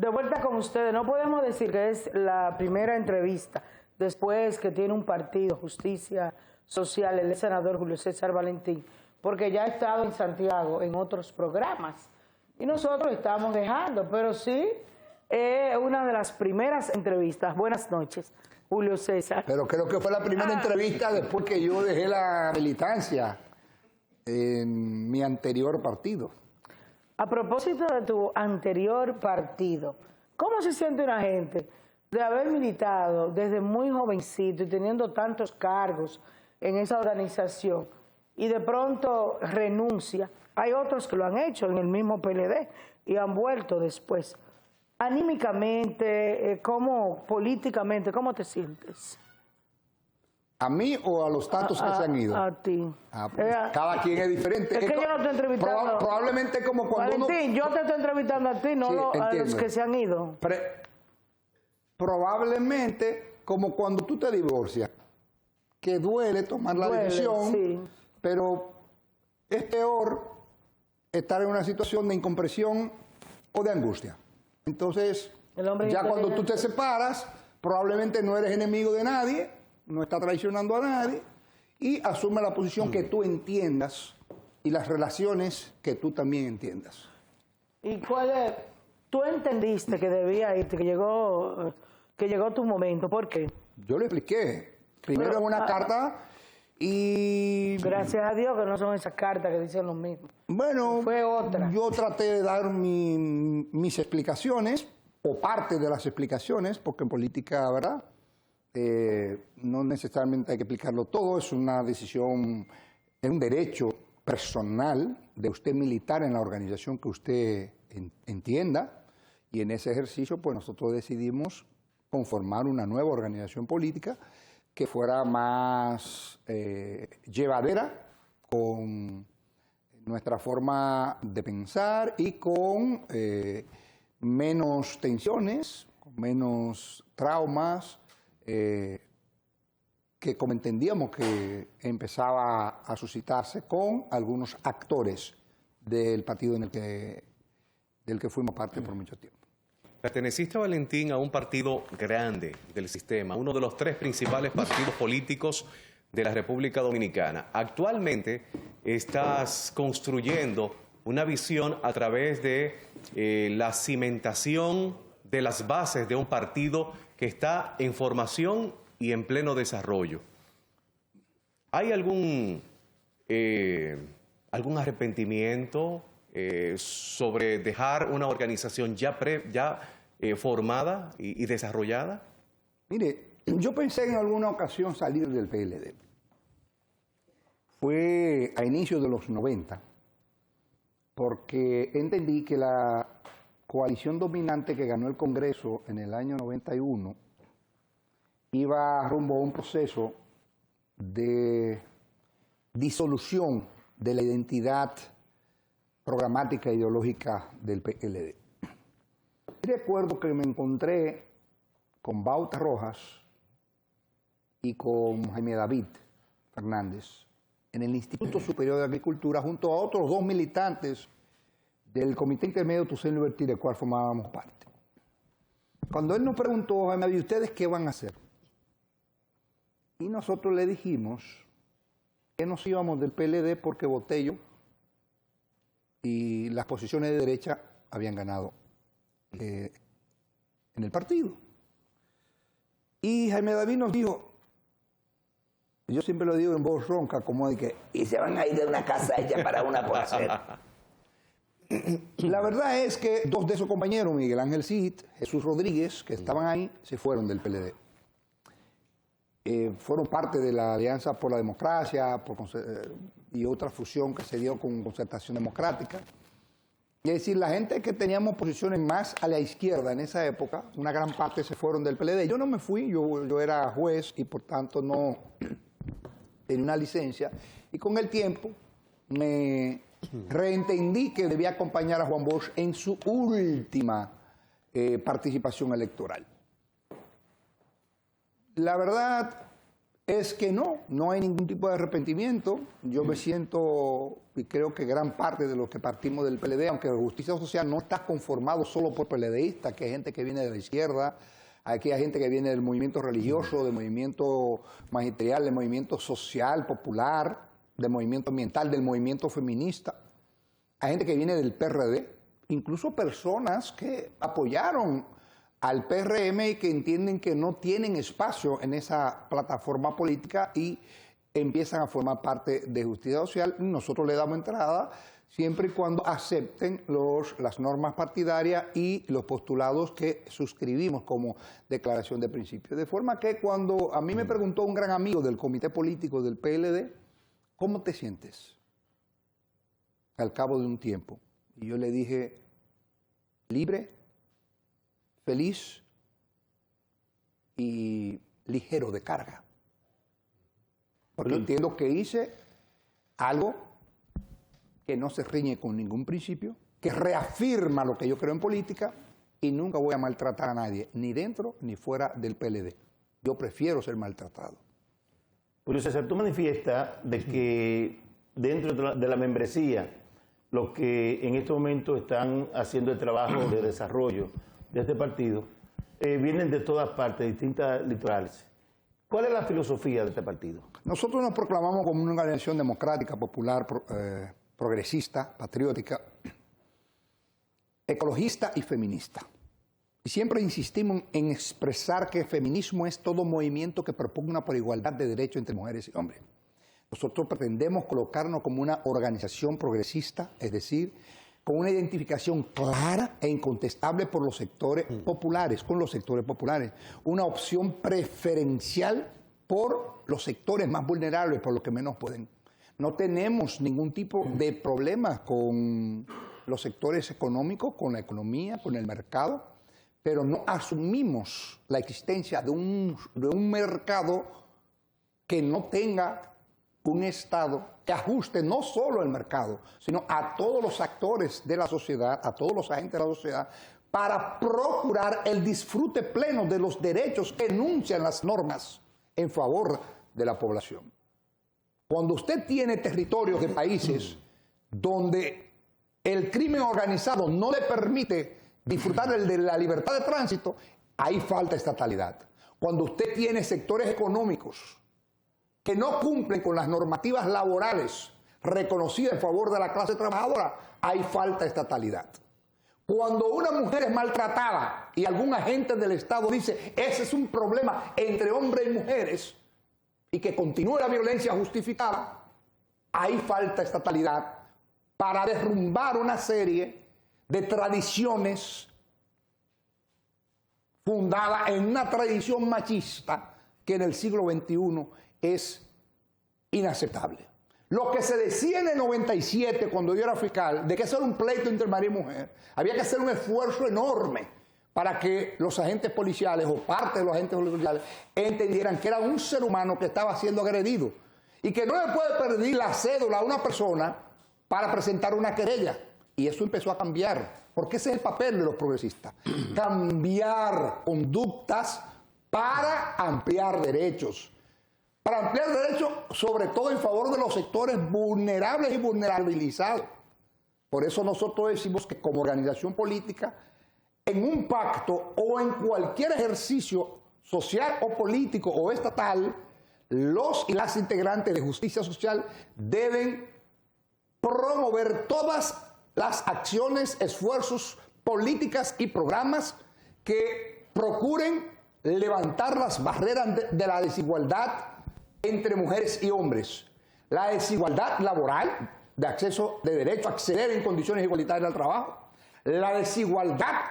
De vuelta con ustedes, no podemos decir que es la primera entrevista después que tiene un partido, Justicia Social, el senador Julio César Valentín, porque ya ha estado en Santiago en otros programas y nosotros estamos dejando, pero sí, una de las primeras entrevistas. Buenas noches, Julio César. Pero creo que fue la primera entrevista después que yo dejé la militancia en mi anterior partido. A propósito de tu anterior partido, ¿cómo se siente una gente de haber militado desde muy jovencito y teniendo tantos cargos en esa organización y de pronto renuncia? Hay otros que lo han hecho en el mismo PLD y han vuelto después. Anímicamente, políticamente, ¿cómo te sientes? ¿A mí o a los tantos que se han ido? A ti. Pues, cada quien es diferente. Es que yo no estoy entrevistando. Probablemente como cuando Valentín, yo te estoy entrevistando a ti, no a los que se han ido. Probablemente como cuando tú te divorcias, que duele tomar la decisión, sí, pero es peor estar en una situación de incompresión o de angustia. Entonces, ya cuando tú te separas, probablemente no eres enemigo de nadie, no estás traicionando a nadie, y asume la posición que tú entiendas y las relaciones que tú también entiendas. ¿Y tú entendiste que debía irte, que llegó tu momento? ¿Por qué? Yo lo expliqué. Primero en una carta y... Gracias a Dios que no son esas cartas que dicen lo mismo. Bueno, fue otra. Yo traté de dar mis explicaciones, o parte de las explicaciones, porque en política, ¿verdad?, no necesariamente hay que explicarlo todo, es una decisión, es un derecho personal de usted militar en la organización que usted entienda, y en ese ejercicio pues nosotros decidimos conformar una nueva organización política que fuera más llevadera con nuestra forma de pensar y con menos tensiones, con menos traumas, que como entendíamos que empezaba a suscitarse con algunos actores del partido del que fuimos parte por mucho tiempo. Perteneciste, Valentín, a un partido grande del sistema, uno de los 3 principales partidos políticos de la República Dominicana. Actualmente estás construyendo una visión a través de la cimentación de las bases de un partido que está en formación y en pleno desarrollo. ¿Hay algún arrepentimiento sobre dejar una organización ya formada y desarrollada? Mire, yo pensé en alguna ocasión salir del PLD. Fue a inicios de los 90, porque entendí que la coalición dominante que ganó el Congreso en el año 91 iba rumbo a un proceso de disolución de la identidad programática e ideológica del PLD. Y recuerdo que me encontré con Bauta Rojas y con Jaime David Fernández en el Instituto Superior de Agricultura junto a otros 2 militantes del Comité Intermedio Tucson Liberty, del cual formábamos parte. Cuando él nos preguntó, Jaime David, ¿ustedes qué van a hacer? Y nosotros le dijimos que nos íbamos del PLD porque Botello y las posiciones de derecha habían ganado en el partido. Y Jaime David nos dijo, yo siempre lo digo en voz ronca, como de que, y se van a ir de una casa hecha para una por hacer. La verdad es que 2 de esos compañeros, Miguel Ángel Cid, Jesús Rodríguez, que estaban ahí, se fueron del PLD. Fueron parte de la Alianza por la Democracia y otra fusión que se dio con Concertación Democrática. Es decir, la gente que teníamos posiciones más a la izquierda en esa época, una gran parte se fueron del PLD. Yo no me fui, yo era juez y por tanto no tenía una licencia. Y con el tiempo me reentendí que debía acompañar a Juan Bosch en su última participación electoral. La verdad es que no hay ningún tipo de arrepentimiento. Yo me siento, y creo que gran parte de los que partimos del PLD, aunque la justicia social no está conformado solo por PLDistas, que hay gente que viene de la izquierda, aquí hay gente que viene del movimiento religioso, del movimiento magisterial, del movimiento social, popular, del movimiento ambiental, del movimiento feminista. Hay gente que viene del PRD, incluso personas que apoyaron al PRM y que entienden que no tienen espacio en esa plataforma política y empiezan a formar parte de justicia social. Nosotros le damos entrada siempre y cuando acepten las normas partidarias y los postulados que suscribimos como declaración de principios. De forma que cuando a mí me preguntó un gran amigo del comité político del PLD, ¿cómo te sientes al cabo de un tiempo? Y yo le dije, libre, feliz y ligero de carga. Porque entiendo que hice algo que no se riñe con ningún principio, que reafirma lo que yo creo en política, y nunca voy a maltratar a nadie, ni dentro ni fuera del PLD. Yo prefiero ser maltratado. Julio César, tú manifiestas de que dentro de la membresía, los que en este momento están haciendo el trabajo de desarrollo de este partido, vienen de todas partes, de distintas litorales. ¿Cuál es la filosofía de este partido? Nosotros nos proclamamos como una organización democrática, popular, progresista, patriótica, ecologista y feminista. Y siempre insistimos en expresar que el feminismo es todo movimiento que propugna por igualdad de derechos entre mujeres y hombres. Nosotros pretendemos colocarnos como una organización progresista, es decir, con una identificación clara e incontestable por los sectores populares, con los sectores populares. Una opción preferencial por los sectores más vulnerables, por los que menos pueden. No tenemos ningún tipo de problema con los sectores económicos, con la economía, con el mercado, pero no asumimos la existencia de un mercado que no tenga un Estado que ajuste no solo el mercado, sino a todos los actores de la sociedad, a todos los agentes de la sociedad, para procurar el disfrute pleno de los derechos que enuncian las normas en favor de la población. Cuando usted tiene territorios de países donde el crimen organizado no le permite disfrutar de la libertad de tránsito, ahí falta estatalidad. Cuando usted tiene sectores económicos que no cumplen con las normativas laborales reconocidas en favor de la clase trabajadora, hay falta estatalidad. Cuando una mujer es maltratada y algún agente del Estado dice ese es un problema entre hombres y mujeres y que continúe la violencia justificada, hay falta estatalidad para derrumbar una serie de tradiciones fundadas en una tradición machista que en el siglo XXI es inaceptable. Lo que se decía en el 97, cuando yo era fiscal, de que eso era un pleito entre marido y mujer, había que hacer un esfuerzo enorme para que los agentes policiales o parte de los agentes policiales entendieran que era un ser humano que estaba siendo agredido y que no le puede pedir la cédula a una persona para presentar una querella. Y eso empezó a cambiar, porque ese es el papel de los progresistas, cambiar conductas para ampliar derechos. Para ampliar derechos, sobre todo en favor de los sectores vulnerables y vulnerabilizados. Por eso nosotros decimos que como organización política, en un pacto o en cualquier ejercicio social o político o estatal, los y las integrantes de justicia social deben promover todas las acciones, esfuerzos, políticas y programas que procuren levantar las barreras de la desigualdad entre mujeres y hombres, la desigualdad laboral, de acceso, de derecho a acceder en condiciones igualitarias al trabajo, la desigualdad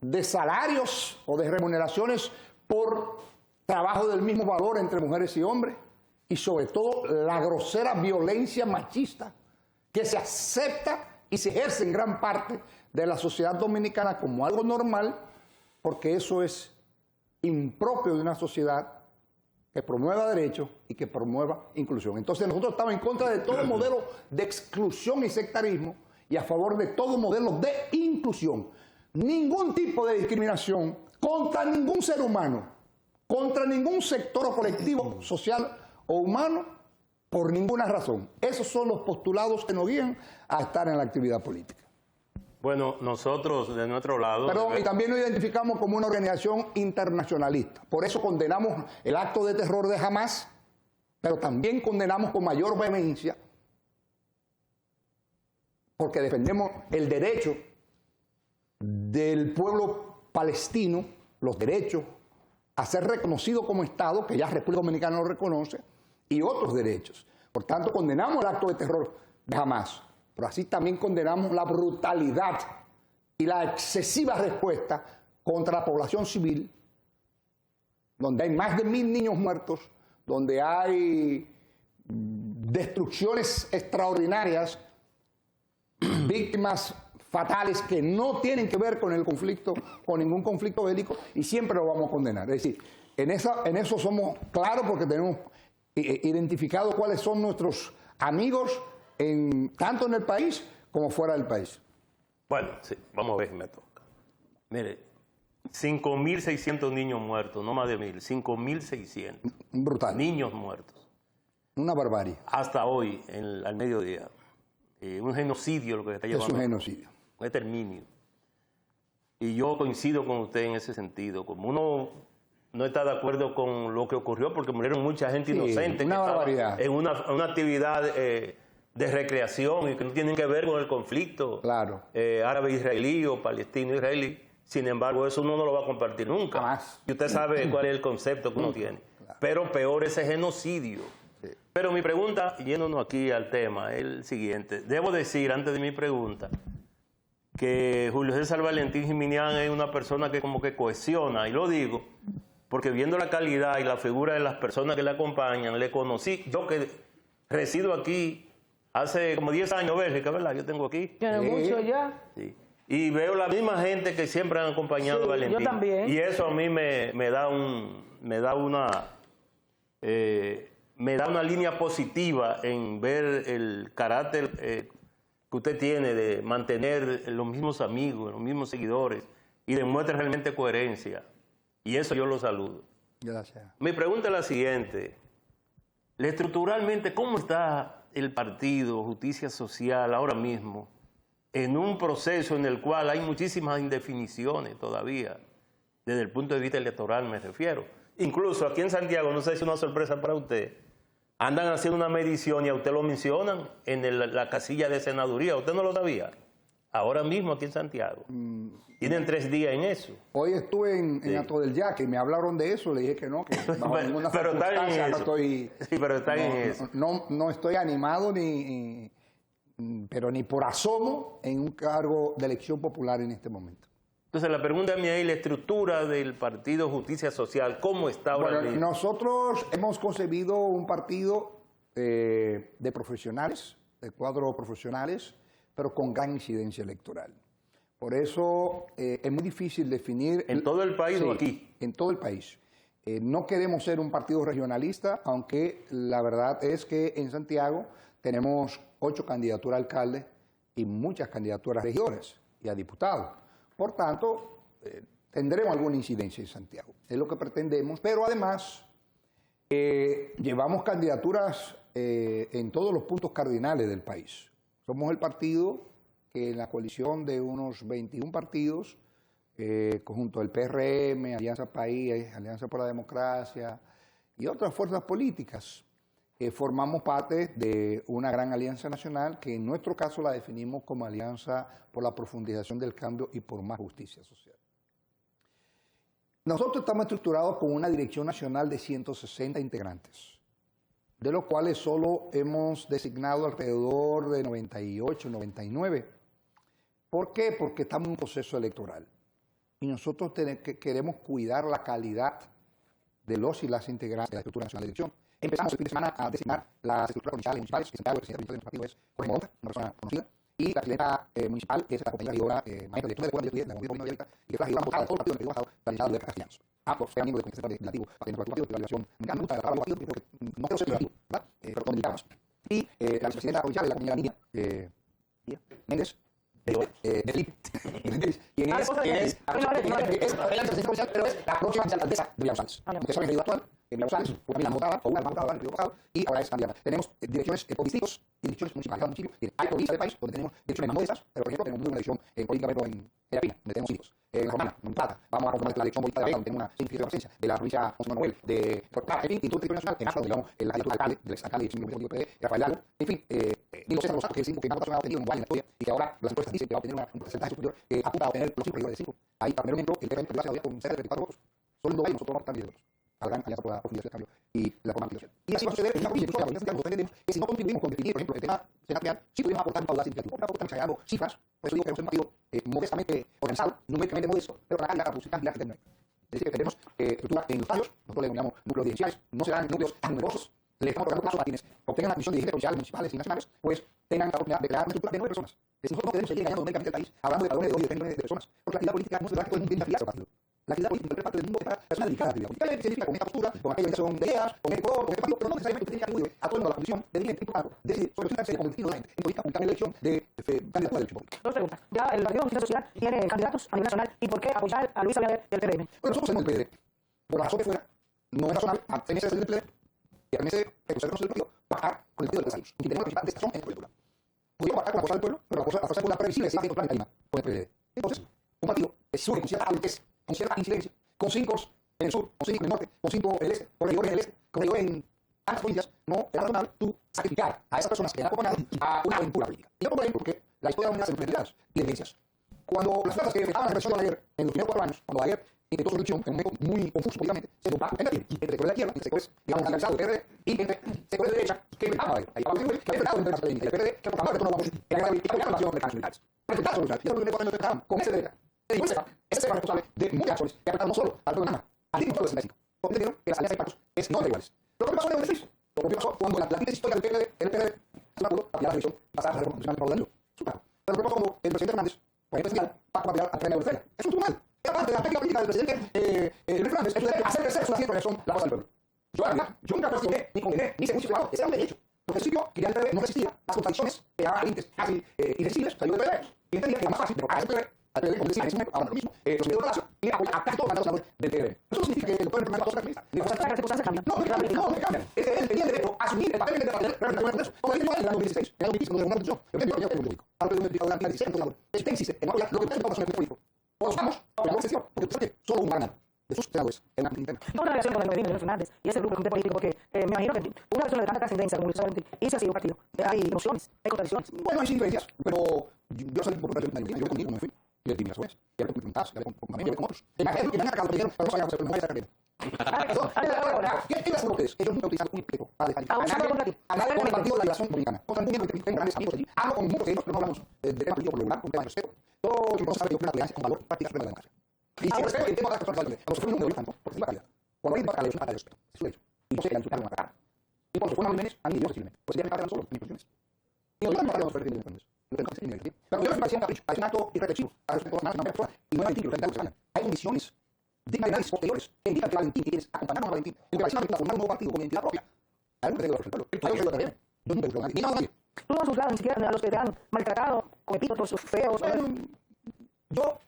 de salarios o de remuneraciones por trabajo del mismo valor entre mujeres y hombres, y sobre todo la grosera violencia machista que se acepta y se ejerce en gran parte de la sociedad dominicana como algo normal, porque eso es impropio de una sociedad que promueva derechos y que promueva inclusión. Entonces nosotros estamos en contra de todo modelo de exclusión y sectarismo y a favor de todo modelo de inclusión. Ningún tipo de discriminación contra ningún ser humano, contra ningún sector o colectivo social o humano por ninguna razón. Esos son los postulados que nos guían a estar en la actividad política. Bueno, nosotros de nuestro lado... Perdón, y también nos identificamos como una organización internacionalista. Por eso condenamos el acto de terror de Hamás, pero también condenamos con mayor vehemencia, porque defendemos el derecho del pueblo palestino, los derechos a ser reconocido como Estado, que ya República Dominicana lo reconoce, y otros derechos. Por tanto, condenamos el acto de terror de Hamás, pero así también condenamos la brutalidad y la excesiva respuesta contra la población civil, donde hay más de 1000 niños muertos, donde hay destrucciones extraordinarias, víctimas fatales que no tienen que ver con el conflicto, con ningún conflicto bélico, y siempre lo vamos a condenar. Es decir, en eso somos claros porque tenemos identificado cuáles son nuestros amigos, tanto en el país como fuera del país. Bueno, sí, vamos a ver si me toca. Mire, 5.600 niños muertos, no más de 1.000, 5.600. Brutal. Niños muertos. Una barbarie. Hasta hoy, al mediodía. Un genocidio lo que se está llevando. Es un genocidio. Un exterminio. Y yo coincido con usted en ese sentido. Como uno no está de acuerdo con lo que ocurrió, porque murieron mucha gente inocente. Una barbaridad. En una actividad de recreación y que no tienen que ver con el conflicto árabe-israelí o palestino-israelí. Sin embargo, eso uno no lo va a compartir nunca. Jamás. Y usted sabe cuál es el concepto que uno tiene. Claro. Pero peor ese genocidio. Sí. Pero mi pregunta, yéndonos aquí al tema, es el siguiente. Debo decir, antes de mi pregunta, que Julio César Valentín Giminián es una persona que como que cohesiona, y lo digo porque viendo la calidad y la figura de las personas que le acompañan, le conocí, yo que resido aquí hace como 10 años, Bélgica, ¿verdad? Yo tengo aquí. Tiene mucho ya. Sí. Y veo la misma gente que siempre han acompañado a Valentín. Yo también. Y eso a mí me da una línea positiva en ver el carácter que usted tiene de mantener los mismos amigos, los mismos seguidores, y demuestra realmente coherencia. Y eso yo lo saludo. Gracias. Mi pregunta es la siguiente. Estructuralmente, ¿cómo está el partido Justicia Social ahora mismo en un proceso en el cual hay muchísimas indefiniciones todavía, desde el punto de vista electoral me refiero? Incluso aquí en Santiago, no sé si es una sorpresa para usted, andan haciendo una medición y a usted lo mencionan en la casilla de senaduría. ¿Usted no lo sabía? Ahora mismo aquí en Santiago. Tienen 3 días en eso. Hoy estuve en Hato del Yaque y me hablaron de eso, le dije que no, que bajo ninguna circunstancia no estoy... Sí, pero está en eso. No estoy animado pero ni por asomo en un cargo de elección popular en este momento. Entonces la pregunta mía es la estructura del partido Justicia Social, ¿cómo está ahora mismo? Nosotros hemos concebido un partido de profesionales, de cuadros profesionales, pero con gran incidencia electoral. Por eso es muy difícil definir... ¿En todo el país o aquí? En todo el país. No queremos ser un partido regionalista, aunque la verdad es que en Santiago tenemos 8 candidaturas a alcalde y muchas candidaturas a regidores y a diputados. Por tanto, tendremos alguna incidencia en Santiago. Es lo que pretendemos, pero además llevamos candidaturas en todos los puntos cardinales del país. Somos el partido que en la coalición de unos 21 partidos, conjunto del PRM, Alianza País, Alianza por la Democracia y otras fuerzas políticas, formamos parte de una gran alianza nacional que en nuestro caso la definimos como Alianza por la Profundización del Cambio y por Más Justicia Social. Nosotros estamos estructurados con una dirección nacional de 160 integrantes, de los cuales solo hemos designado alrededor de 98, 99. ¿Por qué? Porque estamos en un proceso electoral y nosotros queremos cuidar la calidad de los y las integrantes de la estructura nacional de dirección. Empezamos el fin de semana a designar las estructuras provinciales y municipales. En Santiago, el presidente de nuestro partido es Jorge Mota, una persona conocida, y la presidenta municipal es la compañera regidora maestra de la de la Comunidad Abierta, y que es la regidora votada de todo el partido en el pasado, la licenciada de Castellanos. Ambos sean miembros del Comité Legislativo, partiendo por el partido, de la relación, me gusta la palabra partido, porque no quiero ser relativo, ¿verdad? Pero donde indicamos. Y la vicepresidenta provincial es la compañera Nidia Méndez, ¿quién es? Pero es la próxima alcaldesa de Villa González. Usted sabe que el actual Emilia González, una amiga votada, o una votada en el periodo pasado, y ahora es candidata. Tenemos direcciones por distritos y direcciones municipales. Cada municipio hay provincias del país donde tenemos direcciones más modestas, pero por ejemplo tenemos muy buena dirección política, por ejemplo, en La Pina, donde tenemos hijos. En La Romana, en Plata, vamos a conformar la dirección política de La Vega, donde tenemos una significativa presencia de la provincia de José Manuel, de Plata, en fin, y todo el territorio nacional, en Aspa, donde digamos el alcalde, del exalcalde del PD, Rafael Lago, en fin, Nilo César Rosato, que es el 5 que más votación ha obtenido en Guay en la historia, y que ahora las encuestas dicen que va a obtener un porcentaje superior, apunta a obtener los 5 de 5. Ahí, para primer ejemplo, el PRM todavía con cerca de 34 votos. Solo en Dubái nosotros vamos a estar 10 votos. A la gran alianza por la profundidad del cambio y la reforma constitucional. Y así va a suceder en una provincia, incluso la provincia de Santiago. Nosotros entendemos que si no contribuimos con definir, por ejemplo, el tema senatorial, sí podemos aportar un caudal significativo. Porque estamos agregando cifras, por eso digo que es un partido modestamente organizado, numéricamente modesto, pero con la carga para producir cantidad que tenemos. Es decir, que tenemos estructura en los tallos, nosotros le denominamos núcleos dirigenciales, no serán núcleos tan numerosos. Le estamos dando plazo a quienes obtengan la admisión de dirigentes provinciales, municipales y nacionales, pues tengan la oportunidad de crear una estructura de 9 personas. Es decir, nosotros no queremos seguir engañando numéricamente al país, hablando de padrones de 2 y de personas, porque la actividad política no se trata de todo el mundo tiene que afiliarse al partido. La actividad política es parte del mundo que está personal dedicada a la actividad política. ¿Qué significa con esta postura, con aquella que son de ideas, con este color, con este partido? Pero no necesariamente tiene que acudir a todo el mundo a la comisión de dirigente importante, decidir sobre los intereses colectivos de la gente en política pública en la elección de candidatura de elección política. Dos preguntas. Ya el Partido de Justicia Social tiene candidatos a nivel nacional. ¿Y por qué apoyar a Luis Abinader del PRM? Bueno, nosotros somos el PDD. Por la razón que fuera, no es razonable a TNC del PDD y a TNC que usted conoce del partido, bajar con el partido de los empresarios. Y tenemos la principal destacación en la coyuntura. Podríamos bajar con la fuerza del pueblo, pero la fuerza del pueblo previsible es la que plan de Calima, con el PDD. Entonces, un partido que surge con cierta adultez, con cierta incidencia, con 5 en el sur, con 5 en el norte, con 5 en el este, con regidores en el este, con regidores en ambas provincias, no es razonable tú sacrificar a esas personas que han acompañado a una aventura política. Y yo pongo ejemplo porque la historia de la humanidad se enfrenta y evidencias. Cuando las fuerzas que enfrentaban la represión de Balaguer en los primeros 4 años, cuando Balaguer intentó su elección en un momento muy confuso políticamente, se dio un pacto entre sectores de la izquierda, entre sectores, digamos, analizados del PRD, y entre sectores de derecha que enfrentaban a Balaguer. Ahí Pablo Trigo, que había enfrentado entre la académica y el PRD, que proclamaba el retorno a la oposición, que apoyaba la acción de casos militares. Para enfrentar a los militares, y los primeros 4 años enfrentaban con ese derecha. Y ese fue responsable de muchas acciones que afectaron no solo al pueblo de Nama, al mismo pueblo de 65. Porque entendieron que las alianzas y pactos es no de iguales. Lo que pasó en el beneficio, lo que pasó cuando la síntesis histórica del PRD se me acuerdo, para la elección pasada a la reforma constitucional de Pablo Danilo. Pero lo que pasó cuando el presidente Hernández, por ejemplo, decía pacto para al tren de Venezuela. Es un tribunal. Era parte de la técnica política del presidente Fernández, es hacer crecer su asiento en la voz del pueblo. Yo nunca cuestioné, ni condené, ni se juicio privado. Ese era un derecho. Porque el sitio que ya el PRD no resistía las contradicciones que daban límites casi irresistibles, salió del PRD. Y entendía que era más fácil derrocar al PRD, como decía en ese momento, ahora lo mismo, los medios de relación, y era apoyar a casi todos los candidatos del PRD. Eso no significa que el pueblo no es una Las circunstancias cambian. no cambian. Es que él tenía el derecho a asumir el papel de la representación del Congreso. Como dijo en el año 2016, en el año 2015, cuando una constitución, el premio yo público. Ahora el premio de la 16, entonces, usted insiste en apoyar lo que usted no en el político. O los vamos, o la excepción, porque usted tiene solo un ganar de sus senadores en la interna. Una relación con el gobierno de Fernández y ese grupo de comité político, porque me imagino que una persona de tanta trascendencia como Luis Abinader hizo así un partido. Hay emociones, hay contradicciones. Bueno, hay diferencias, pero yo salí por otra vez, yo contigo me fui. Y le di las cosas, y hablé con preguntas, y hablé con familia, y hablé con otros. Imagínate que me han atacado primero, pero no sabíamos hacer, no vaya a sacar bien. ¿Qué les hago ustedes? Ellos nunca utilizan un espejo para descalificar a nadie con el Partido de la Liberación Dominicana. Tengo grandes amigos allí, hablo con muchos de ellos, pero no hablamos de tema político por lo regular, un tema de respeto. Todos los saben que yo creo en la tolerancia con valor, práctica sobre la democracia. Y si respeto el tema de las personas de cuando se fue un número tanto, porque es la calidad. Cuando alguien va a la elección, para el respeto, es su derecho. Y no sé que la insultaron en la cara. Y por supuesto, no Jiménez, a mí Dios posiblemente. Pues ya me cargan solo, en mis posiciones. Y no me cargan los perfectos independientes. Pero yo me parece un acto irreflexivo a respecto de una persona. Y no hay títulos de la hay condiciones dignas de análisis posteriores que indican que Valentín y quienes acompañaron a Valentín en que parecían formar un nuevo partido con identidad propia. Hay un pretexto del pueblo. Yo nunca he nadie. Ni nada nadie. Tú no has juzgado ni siquiera a los que te han maltratado con epítetos feos. Yo,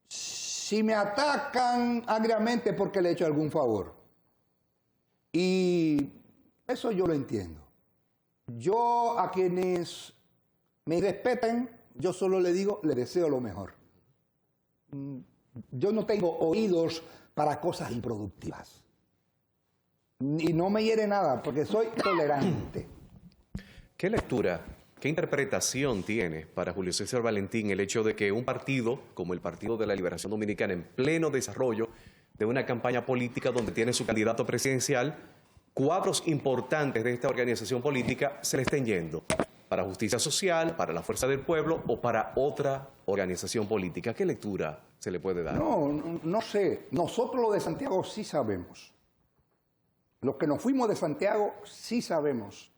si me atacan agriamente porque le he hecho algún favor, y eso yo lo entiendo. Yo a quienes me respeten, yo solo le digo, le deseo lo mejor. Yo no tengo oídos para cosas improductivas. Y no me hiere nada, porque soy tolerante. ¿Qué lectura, qué interpretación tiene para Julio César Valentín el hecho de que un partido como el Partido de la Liberación Dominicana, en pleno desarrollo de una campaña política donde tiene su candidato presidencial, cuadros importantes de esta organización política se le estén yendo para Justicia Social, para la Fuerza del Pueblo o para otra organización política? ¿Qué lectura se le puede dar? No sé. Nosotros lo de Santiago sí sabemos. Los que nos fuimos de Santiago sí sabemos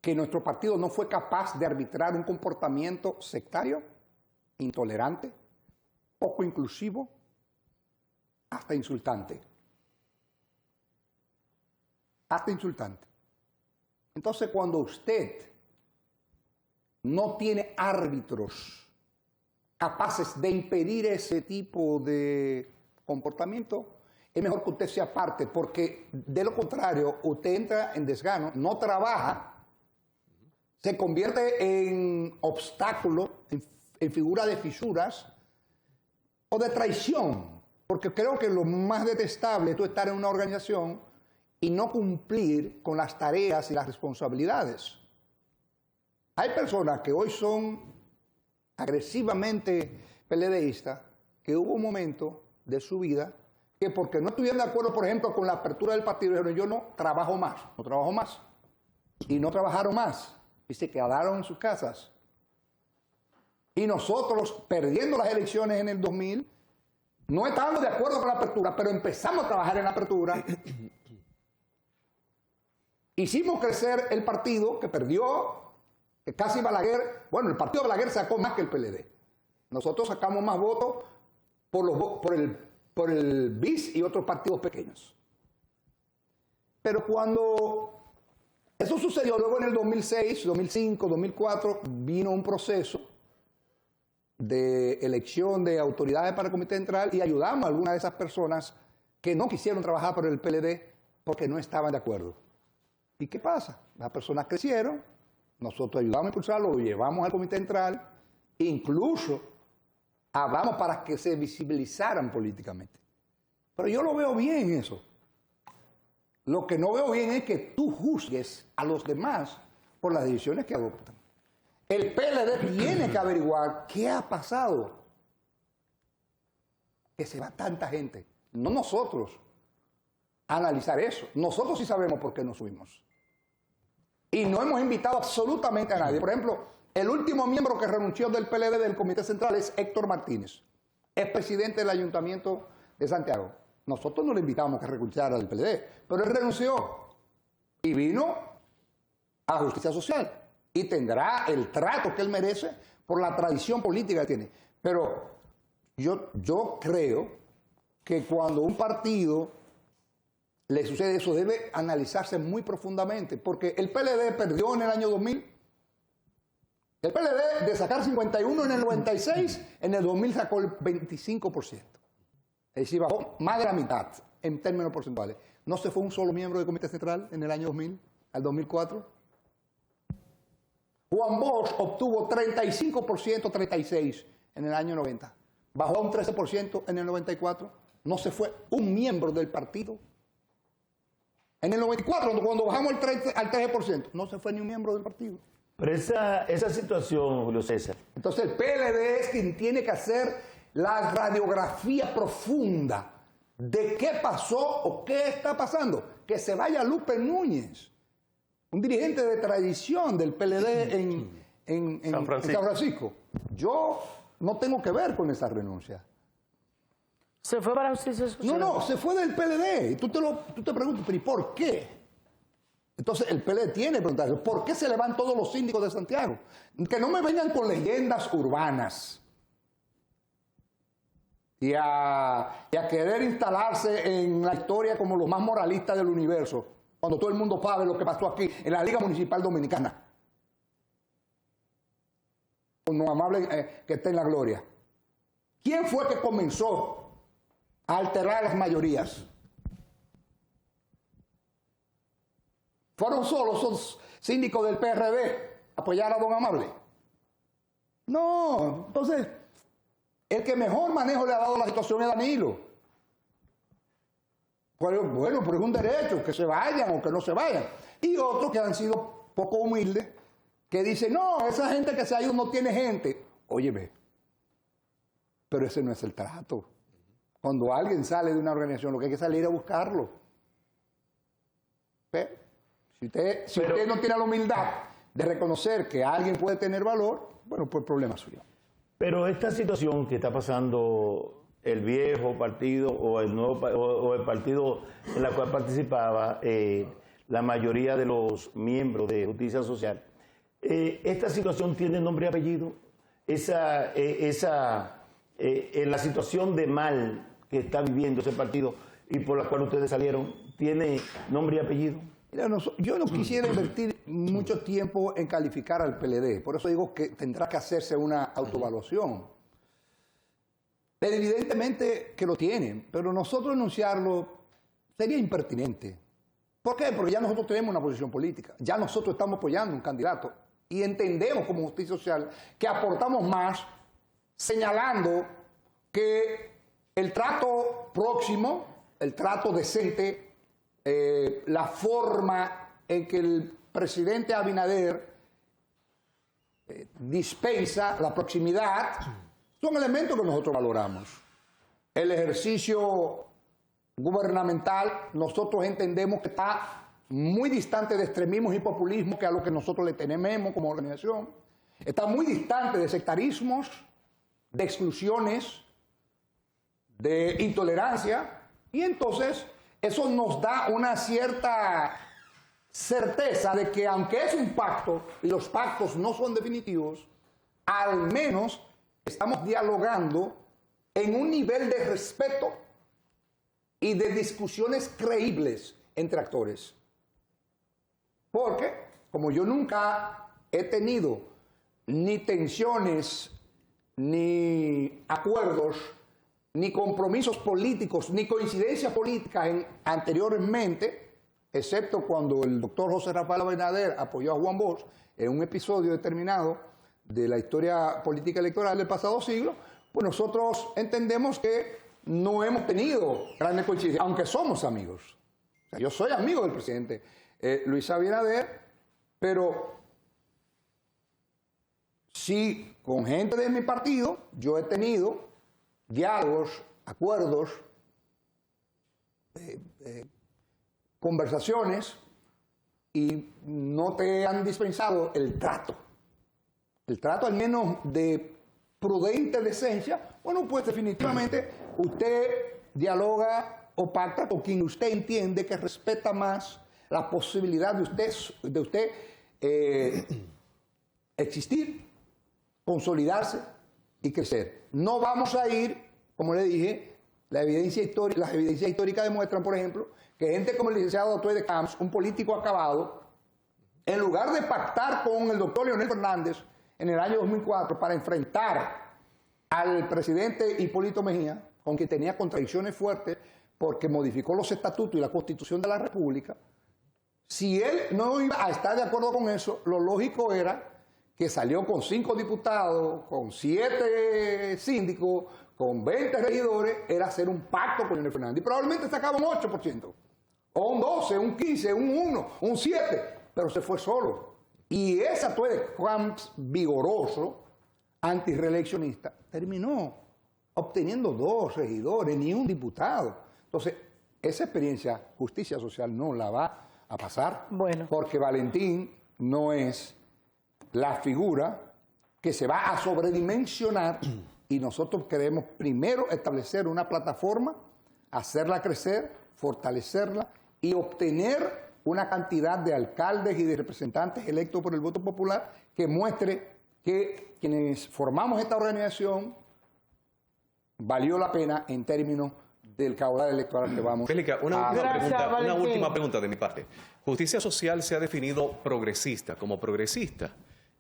que nuestro partido no fue capaz de arbitrar un comportamiento sectario, intolerante, poco inclusivo, hasta insultante. Hasta insultante. Entonces, cuando usted no tiene árbitros capaces de impedir ese tipo de comportamiento, es mejor que usted se aparte, porque de lo contrario, usted entra en desgano, no trabaja, se convierte en obstáculo, en figura de fisuras o de traición, porque creo que lo más detestable es tú estar en una organización y no cumplir con las tareas y las responsabilidades. Hay personas que hoy son agresivamente PLDistas, que hubo un momento de su vida que porque no estuvieron de acuerdo, por ejemplo, con la apertura del partido, dijeron, yo no trabajo más, y no trabajaron más, y se quedaron en sus casas. Y nosotros, perdiendo las elecciones en el 2000, no estábamos de acuerdo con la apertura, pero empezamos a trabajar en la apertura. Hicimos crecer el partido que perdió, que casi Balaguer, bueno, el partido de Balaguer sacó más que el PLD. Nosotros sacamos más votos por el BIS y otros partidos pequeños. Pero cuando eso sucedió, luego en el 2006, 2005, 2004, vino un proceso de elección de autoridades para el Comité Central y ayudamos a algunas de esas personas que no quisieron trabajar por el PLD porque no estaban de acuerdo. ¿Y qué pasa? Las personas crecieron, nosotros ayudamos a impulsarlo, lo llevamos al Comité Central, incluso hablamos para que se visibilizaran políticamente. Pero yo lo veo bien eso. Lo que no veo bien es que tú juzgues a los demás por las decisiones que adoptan. El PLD tiene que averiguar qué ha pasado. Que se va tanta gente. No nosotros a analizar eso. Nosotros sí sabemos por qué nos fuimos. Y no hemos invitado absolutamente a nadie. Por ejemplo, el último miembro que renunció del PLD del Comité Central es Héctor Martínez. Es presidente del Ayuntamiento de Santiago. Nosotros no le invitamos a que renunciara del PLD, pero él renunció y vino a Justicia Social y tendrá el trato que él merece por la tradición política que tiene. Pero yo creo que cuando un partido le sucede eso debe analizarse muy profundamente, porque el PLD perdió en el año 2000. El PLD de sacar 51 en el 96, en el 2000 sacó el 25%. Es decir, bajó más de la mitad en términos porcentuales. ¿No se fue un solo miembro del Comité Central en el año 2000 al 2004? Juan Bosch obtuvo 35%, 36% en el año 90. Bajó a un 13% en el 94. No se fue un miembro del partido. En el 94, cuando bajamos al 13%, no se fue ni un miembro del partido. Pero esa situación, Julio César. Entonces el PLD es quien tiene que hacer la radiografía profunda de qué pasó o qué está pasando. Que se vaya Lupe Núñez, un dirigente de tradición del PLD en San Francisco. Yo no tengo que ver con esa renuncia. ¿Se fue para Justicia Social? No, se fue del PLD. Y tú te preguntas, ¿pero y por qué? Entonces el PLD tiene que preguntarse, ¿por qué se le van todos los síndicos de Santiago? Que no me vengan con leyendas urbanas y a querer instalarse en la historia como los más moralistas del universo, cuando todo el mundo sabe lo que pasó aquí en la Liga Municipal Dominicana. Con lo amable que esté en la gloria. ¿Quién fue que comenzó a alterar las mayorías? ¿Fueron solos esos síndicos del PRD a apoyar a don Amable? No, entonces, el que mejor manejo le ha dado la situación es Danilo. Bueno, pero es un derecho, que se vayan o que no se vayan. Y otros que han sido poco humildes, que dicen, no, esa gente que se ha ido no tiene gente. Óyeme, pero ese no es el trato. Cuando alguien sale de una organización, lo que hay que salir a buscarlo. ¿Ve? Si usted no tiene la humildad de reconocer que alguien puede tener valor, bueno, pues problema suyo. Pero esta situación que está pasando el viejo partido o el nuevo o el partido en la cual participaba la mayoría de los miembros de Justicia Social, esta situación tiene nombre y apellido. La situación de mal que está viviendo ese partido y por la cual ustedes salieron, ¿tiene nombre y apellido? Mira, yo no quisiera invertir mucho tiempo en calificar al PLD, por eso digo que tendrá que hacerse una autoevaluación. Evidentemente que lo tienen, pero nosotros enunciarlo sería impertinente. ¿Por qué? Porque ya nosotros tenemos una posición política, ya nosotros estamos apoyando un candidato y entendemos como Justicia Social que aportamos más señalando que el trato próximo, el trato decente, la forma en que el presidente Abinader dispensa la proximidad, son elementos que nosotros valoramos. El ejercicio gubernamental, nosotros entendemos que está muy distante de extremismos y populismos, que a lo que nosotros le tememos como organización. Está muy distante de sectarismos, de exclusiones, de intolerancia, y entonces eso nos da una cierta certeza de que aunque es un pacto, y los pactos no son definitivos, al menos estamos dialogando en un nivel de respeto y de discusiones creíbles entre actores. Porque, como yo nunca he tenido ni tensiones, ni acuerdos, ni compromisos políticos, ni coincidencia política anteriormente, excepto cuando el doctor José Rafael Abinader apoyó a Juan Bosch en un episodio determinado de la historia política electoral del pasado siglo, pues nosotros entendemos que no hemos tenido grandes coincidencias, aunque somos amigos. O sea, yo soy amigo del presidente Luis Abinader, pero sí, con gente de mi partido, yo he tenido diálogos, acuerdos, conversaciones, y no te han dispensado el trato al menos de prudente decencia. Bueno, pues definitivamente usted dialoga o pacta con quien usted entiende que respeta más la posibilidad de usted existir, consolidarse y crecer. No vamos a ir, como le dije, las evidencias históricas demuestran, por ejemplo, que gente como el licenciado Dr. de Camps, un político acabado, en lugar de pactar con el doctor Leonel Fernández en el año 2004 para enfrentar al presidente Hipólito Mejía, con quien tenía contradicciones fuertes porque modificó los estatutos y la Constitución de la República, si él no iba a estar de acuerdo con eso, lo lógico era que salió con 5 diputados, con 7 síndicos, con 20 regidores, era hacer un pacto con Leonel Fernández. Y probablemente sacaba un 8%, o un 12, un 15, un 1, un 7, pero se fue solo. Y ese acto de Camps vigoroso, antireeleccionista, terminó obteniendo 2 regidores, ni un diputado. Entonces, esa experiencia, Justicia Social no la va a pasar, porque Valentín no es la figura que se va a sobredimensionar, y nosotros queremos primero establecer una plataforma, hacerla crecer, fortalecerla y obtener una cantidad de alcaldes y de representantes electos por el voto popular que muestre que quienes formamos esta organización valió la pena en términos del caudal electoral que vamos Angélica, una última pregunta de mi parte. Justicia Social se ha definido progresista, como progresista.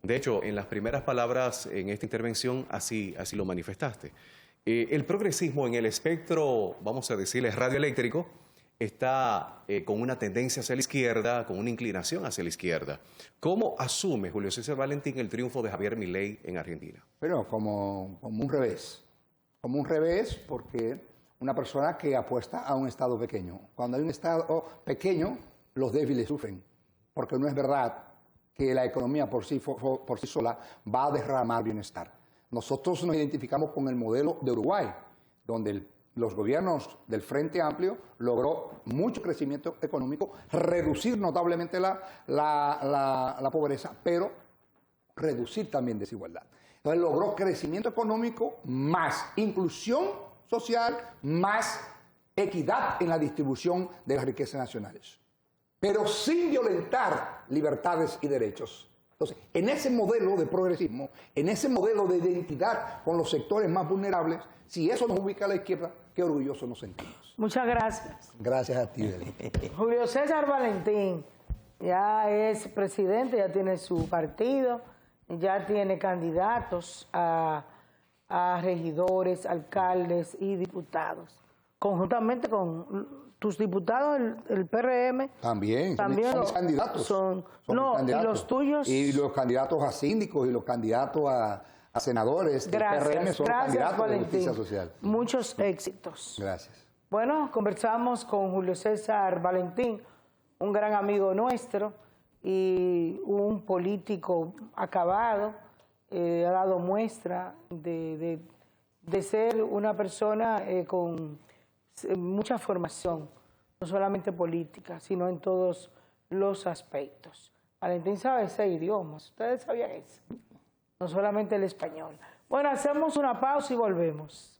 De hecho, en las primeras palabras en esta intervención así lo manifestaste. El progresismo en el espectro, vamos a decirle, radioeléctrico, está con una tendencia hacia la izquierda, con una inclinación hacia la izquierda. ¿Cómo asume Julio César Valentín el triunfo de Javier Milei en Argentina? Pero como un revés. Como un revés, porque una persona que apuesta a un Estado pequeño. Cuando hay un Estado pequeño, los débiles sufren, porque no es verdad que la economía por sí sola va a derramar bienestar. Nosotros nos identificamos con el modelo de Uruguay, donde los gobiernos del Frente Amplio logró mucho crecimiento económico, reducir notablemente la pobreza, pero reducir también desigualdad. Entonces logró crecimiento económico más inclusión social, más equidad en la distribución de las riquezas nacionales, pero sin violentar libertades y derechos. Entonces, en ese modelo de progresismo, en ese modelo de identidad con los sectores más vulnerables, si eso nos ubica a la izquierda, qué orgullosos nos sentimos. Muchas gracias. Gracias a ti, Deli. Julio César Valentín ya es presidente, ya tiene su partido, ya tiene candidatos a a regidores, alcaldes y diputados. Conjuntamente con tus diputados, el PRM. También son mis candidatos. Son mis candidatos. ¿Y los tuyos? Y los candidatos a síndicos y los candidatos a senadores del PRM son candidatos Valentín. de Justicia Social. Muchos éxitos. Gracias. Bueno, conversamos con Julio César Valentín, un gran amigo nuestro y un político acabado. Ha dado muestra de ser una persona con mucha formación, no solamente política, sino en todos los aspectos. Valentín sabe 6 idiomas, ¿ustedes sabían eso? No solamente el español. Bueno, hacemos una pausa y volvemos.